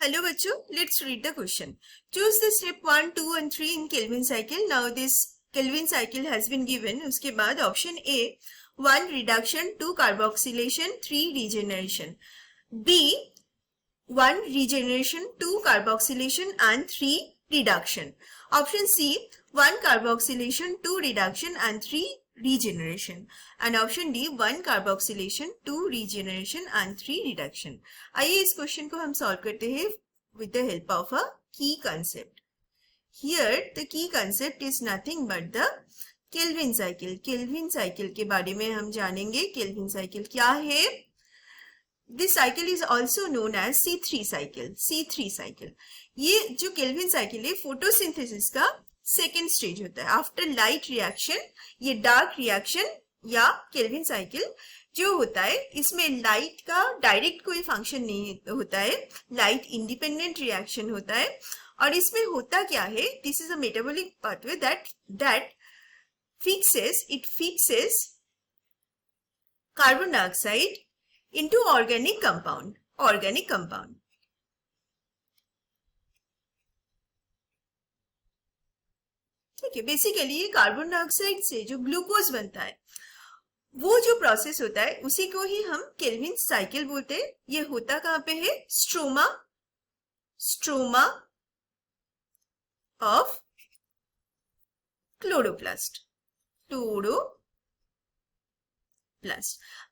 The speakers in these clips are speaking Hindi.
Hello बच्चों, let's read the question. Choose the step 1, 2 and 3 in Kelvin cycle. Now this Kelvin cycle has been given. उसके बाद option A 1 reduction, 2 carboxylation, 3 regeneration. B 1 regeneration, 2 carboxylation and 3 reduction. Option C 1 carboxylation, 2 reduction and 3 regeneration. And option D 1 carboxylation, 2 regeneration and 3 reduction. आइए इस क्वेश्चन को हम सॉल्व करते हैं with the help of a key concept. Here the key concept is nothing but the Kelvin cycle. Kelvin cycle के बारे में हम जानेंगे. Kelvin cycle क्या है? This cycle is also known as C3 cycle. C3 cycle. ये जो Kelvin cycle है photosynthesis का सेकेंड स्टेज होता है. आफ्टर लाइट रिएक्शन ये डार्क रिएक्शन या केल्विन साइकिल जो होता है, इसमें लाइट का डायरेक्ट कोई फंक्शन नहीं होता है, लाइट इंडिपेंडेंट रिएक्शन होता है. और इसमें होता क्या है, this is a metabolic pathway that fixes carbon dioxide into organic compound. ठीक है, बेसिकली ये कार्बन डाइऑक्साइड से जो ग्लूकोज बनता है वो जो प्रोसेस होता है उसी को ही हम केल्विन साइकिल बोलते हैं. ये होता कहां पे है, स्ट्रोमा ऑफ क्लोरोप्लास्ट.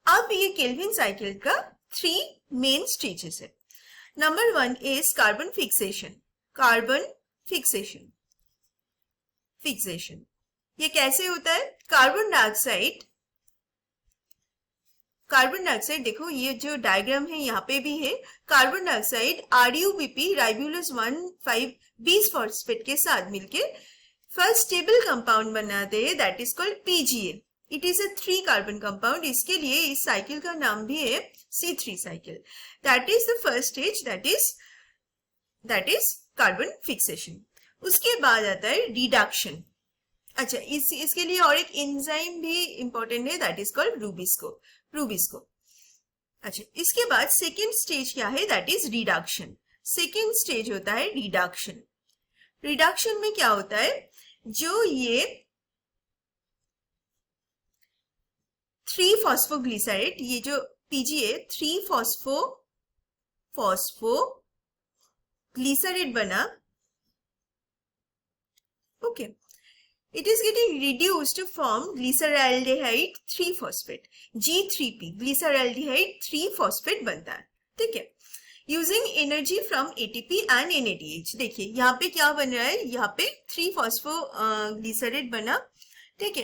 अब ये केल्विन साइकिल का 3 मेन स्टेजेस है. Number 1 is carbon fixation. ये कैसे होता है, कार्बन डाइऑक्साइड देखो, ये जो डायग्राम है यहाँ पे भी है. कार्बन डाइऑक्साइड RuBp राइबोलोज 1,5-20 फॉस्फेट के साथ मिलके फर्स्ट स्टेबल कंपाउंड बनाते हैं, that is called PGA. It is a 3 carbon compound. इसके लिए इस साइकिल का नाम भी है C3 cycle. That is the first stage, that is carbon fixation. उसके बाद आता है रिडक्शन. अच्छा, इसके लिए और एक एंजाइम भी इंपॉर्टेंट है, दैट इज कॉल्ड रूबिस्को. अच्छा, इसके बाद सेकेंड स्टेज क्या है, that is reduction. Second stage होता है रिडक्शन में क्या होता है, जो ये 3 फॉस्फोग्लिसराइड, ये जो PGA 3 फॉस्फोग्लिसराइड बना, okay, it is getting reduced to form glyceraldehyde 3-phosphate, G3P. glyceraldehyde 3-phosphate बनता है. ठीक है, using energy from ATP and NADH. देखिए यहाँ पे क्या बन रहा है, यहाँ पे 3 फॉस्फोग्लिसराइड बना. ठीक है,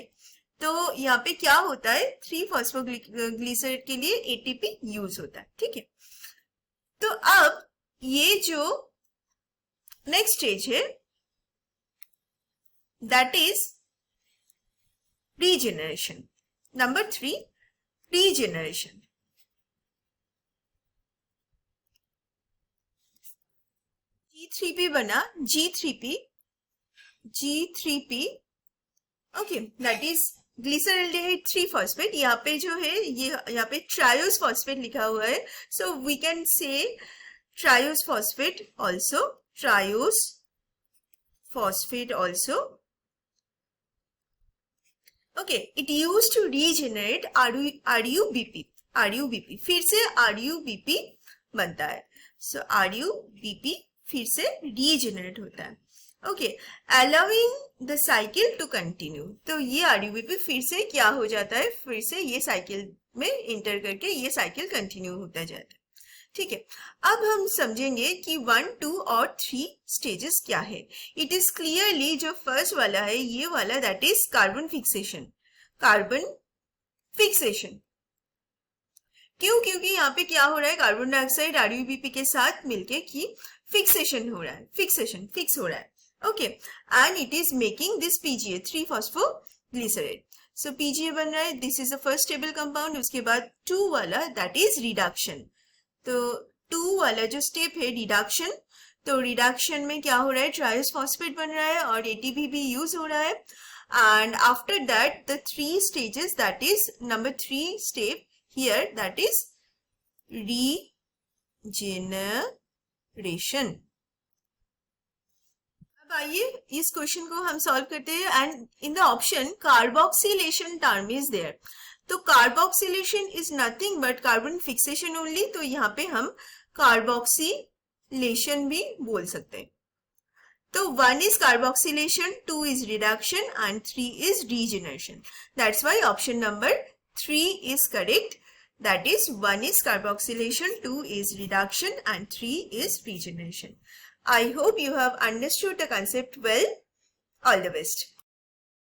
तो यहाँ पे क्या होता है, 3 फॉस्फोग्लिसराइड के लिए ATP यूज होता है. ठीक है, तो अब ये जो नेक्स्ट स्टेज है, that is regeneration. Number 3, regeneration. G3P बना, G3P, okay, that is glyceraldehyde 3-phosphate. यहाँ पे जो है, ये यहाँ पे ट्रायोस फॉस्फेट लिखा हुआ है, so we can say triose phosphate also. Okay, it used to regenerate RuBp. फिर से RuBp बनता है. So RuBp फिर से regenerate होता है. Okay, allowing the cycle to continue. तो ये RuBp फिर से क्या हो जाता है, फिर से ये साइकिल में इंटर करके ये साइकिल कंटिन्यू होता जाता है. ठीक है, अब हम समझेंगे कि 1, 2 और 3 स्टेजेस क्या है. इट इज क्लियरली जो फर्स्ट वाला है, ये वाला, दैट इज कार्बन फिक्सेशन. क्यों, क्योंकि यहाँ पे क्या हो रहा है, कार्बन डाइऑक्साइड RuBp के साथ मिलके की फिक्सेशन हो रहा है, फिक्स हो रहा है. Okay, and it is making this PGA 3 phosphoglyceride. So PGA बन रहा है, this is the first stable compound. उसके बाद 2 वाला, दैट इज रिडक्शन. तो 2 वाला जो स्टेप है रिडक्शन, तो रिडक्शन में क्या हो रहा है, ट्रायोस फॉस्फेट बन रहा है और ATP भी यूज हो रहा है. And after that the 3 stages, that is number 3 step here, that is regeneration. regeneration. अब आइए इस क्वेश्चन को हम सॉल्व करते हैं and in the option carboxylation term is there. तो carboxylation is nothing but carbon fixation only, तो यहाँ पे हम कार्बोक्सिलेशन भी बोल सकते हैं. तो 1 is carboxylation, 2 is reduction and 3 is regeneration. That's why option number 3 is correct. That is 1 is carboxylation, 2 is reduction and 3 is regeneration. I hope you have understood the concept well. All the best.